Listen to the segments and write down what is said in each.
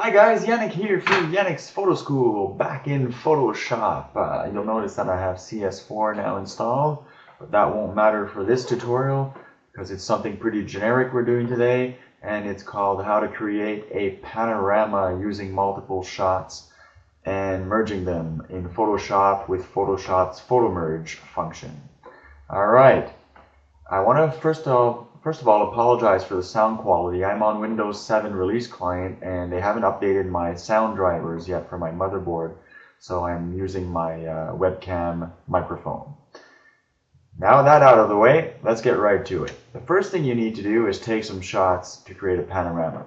Hi guys, Yannick here from Yannick's Photo School, back in Photoshop. You'll notice that I have CS4 now installed, but that won't matter for this tutorial because it's something pretty generic we're doing today, and it's called how to create a panorama using multiple shots and merging them in Photoshop with Photoshop's Photo Merge function. Alright, I want to first of all apologize for the sound quality. I'm on Windows 7 release client and they haven't updated my sound drivers yet for my motherboard, so I'm using my webcam microphone. Now that out of the way, let's get right to it. The first thing you need to do is take some shots to create a panorama.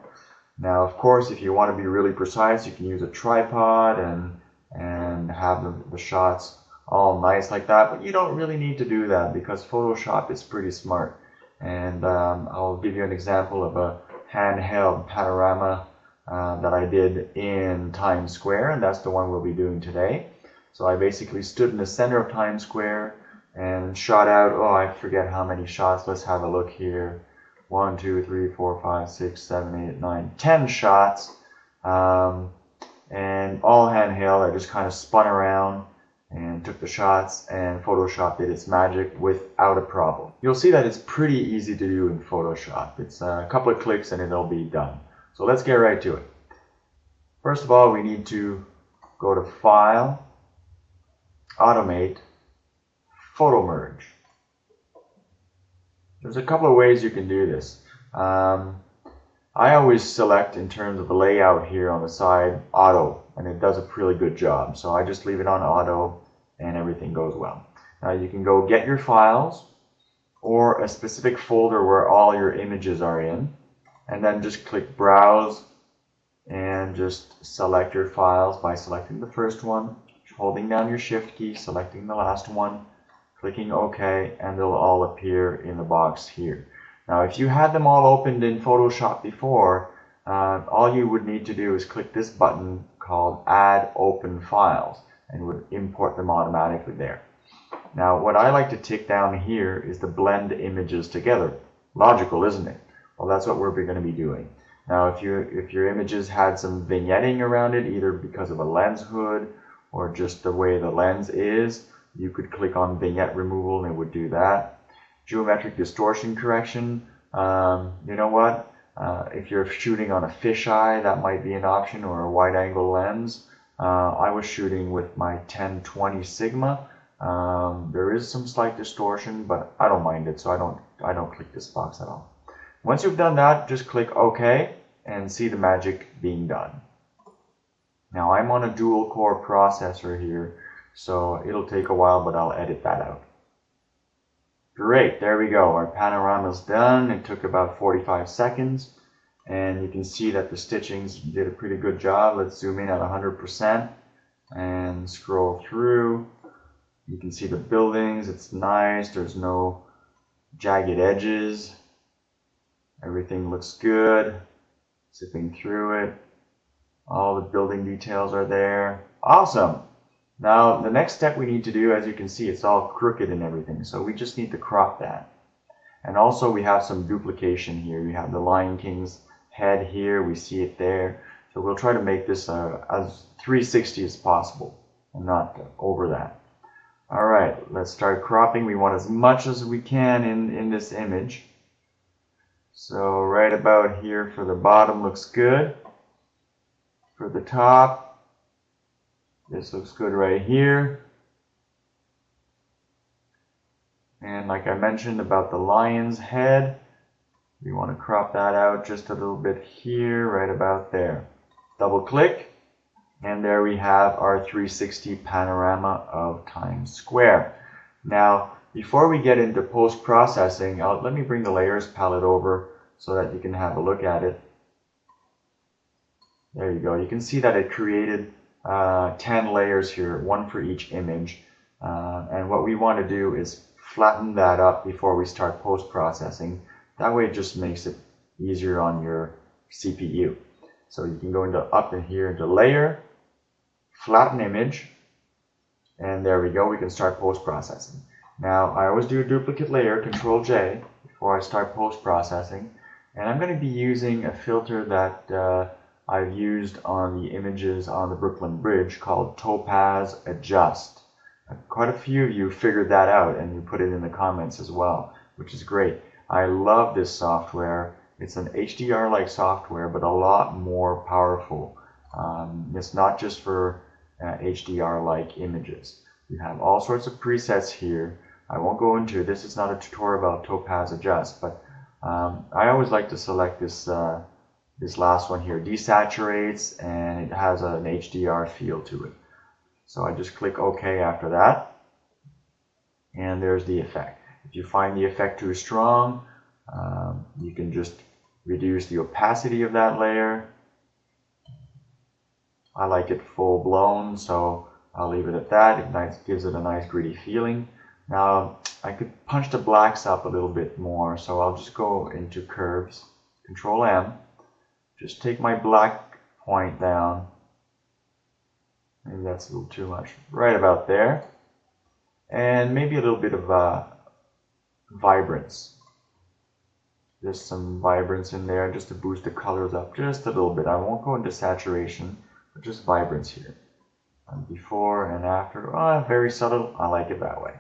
Now, of course, if you want to be really precise, you can use a tripod and have the shots all nice like that, but you don't really need to do that because Photoshop is pretty smart. And I'll give you an example of a handheld panorama that I did in Times Square, and that's the one we'll be doing today. So I basically stood in the center of Times Square and shot out, oh, I forget how many shots. Let's have a look here. 1, 2, 3, 4, 5, 6, 7, 8, 9, 10 shots. And all handheld. I just kind of spun around and took the shots, and Photoshop did its magic without a problem. You'll see that it's pretty easy to do in Photoshop. It's a couple of clicks and it'll be done. So let's get right to it. First of all, we need to go to File, Automate, Photo Merge. There's a couple of ways you can do this. I always select, in terms of the layout here on the side, Auto, and it does a really good job. So I just leave it on Auto and everything goes well. Now you can go get your files or a specific folder where all your images are in, and then just click Browse and just select your files by selecting the first one, holding down your Shift key, selecting the last one, clicking OK, and they'll all appear in the box here. Now, if you had them all opened in Photoshop before, all you would need to do is click this button called Add Open Files, and it would import them automatically there. Now, what I like to tick down here is the blend images together. Logical, isn't it? Well, that's what we're going to be doing. Now, if your images had some vignetting around it, either because of a lens hood or just the way the lens is, you could click on Vignette Removal and it would do that. Geometric distortion correction, you know what? If you're shooting on a fisheye, that might be an option, or a wide angle lens. I was shooting with my 10-20 Sigma. There is some slight distortion, but I don't mind it, so I don't click this box at all. Once you've done that, just click OK and see the magic being done. Now I'm on a dual core processor here, so it'll take a while, but I'll edit that out. Great, there we go. Our panorama's done. It took about 45 seconds, and you can see that the stitchings did a pretty good job. Let's zoom in at 100% and scroll through. You can see the buildings. It's nice. There's no jagged edges. Everything looks good. Zipping through it. All the building details are there. Awesome. Now, the next step we need to do, as you can see, it's all crooked and everything, so we just need to crop that. And also we have some duplication here. We have the Lion King's head here, we see it there. So we'll try to make this as 360 as possible and not over that. Alright, let's start cropping. We want as much as we can in this image. So right about here for the bottom looks good. For the top, this looks good right here. And like I mentioned about the lion's head, we want to crop that out just a little bit here, right about there. Double click, and there we have our 360 panorama of Times Square. Now, before we get into post-processing, let me bring the layers palette over so that you can have a look at it. There you go. You can see that it created 10 layers here, one for each image, and what we want to do is flatten that up before we start post-processing. That way it just makes it easier on your CPU. So you can go into up in here into layer, flatten image, and there we go, we can start post-processing. Now I always do a duplicate layer, Control J, before I start post-processing, and I'm going to be using a filter that I've used on the images on the Brooklyn Bridge called Topaz Adjust. Quite a few of you figured that out and you put it in the comments as well, which is great. I love this software. It's an HDR-like software, but a lot more powerful. It's not just for HDR-like images. You have all sorts of presets here. I won't go into this. It's not a tutorial about Topaz Adjust, but I always like to select this this last one here. Desaturates, and it has an HDR feel to it. So I just click OK after that, and there's the effect. If you find the effect too strong, you can just reduce the opacity of that layer. I like it full blown, so I'll leave it at that. It gives it a nice gritty feeling. Now I could punch the blacks up a little bit more, so I'll just go into curves, Control M, just take my black point down. Maybe that's a little too much. Right about there. And maybe a little bit of vibrance. There's some vibrance in there just to boost the colors up just a little bit. I won't go into saturation, but just vibrance here. And before and after, very subtle. I like it that way.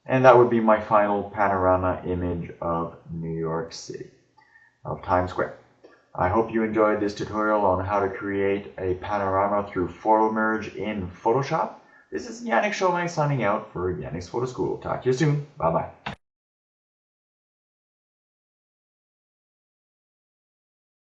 And that would be my final panorama image of New York City, of Times Square. I hope you enjoyed this tutorial on how to create a panorama through photo merge in Photoshop. This is Yannick Chauvin signing out for Yannick's Photo School. Talk to you soon. Bye-bye.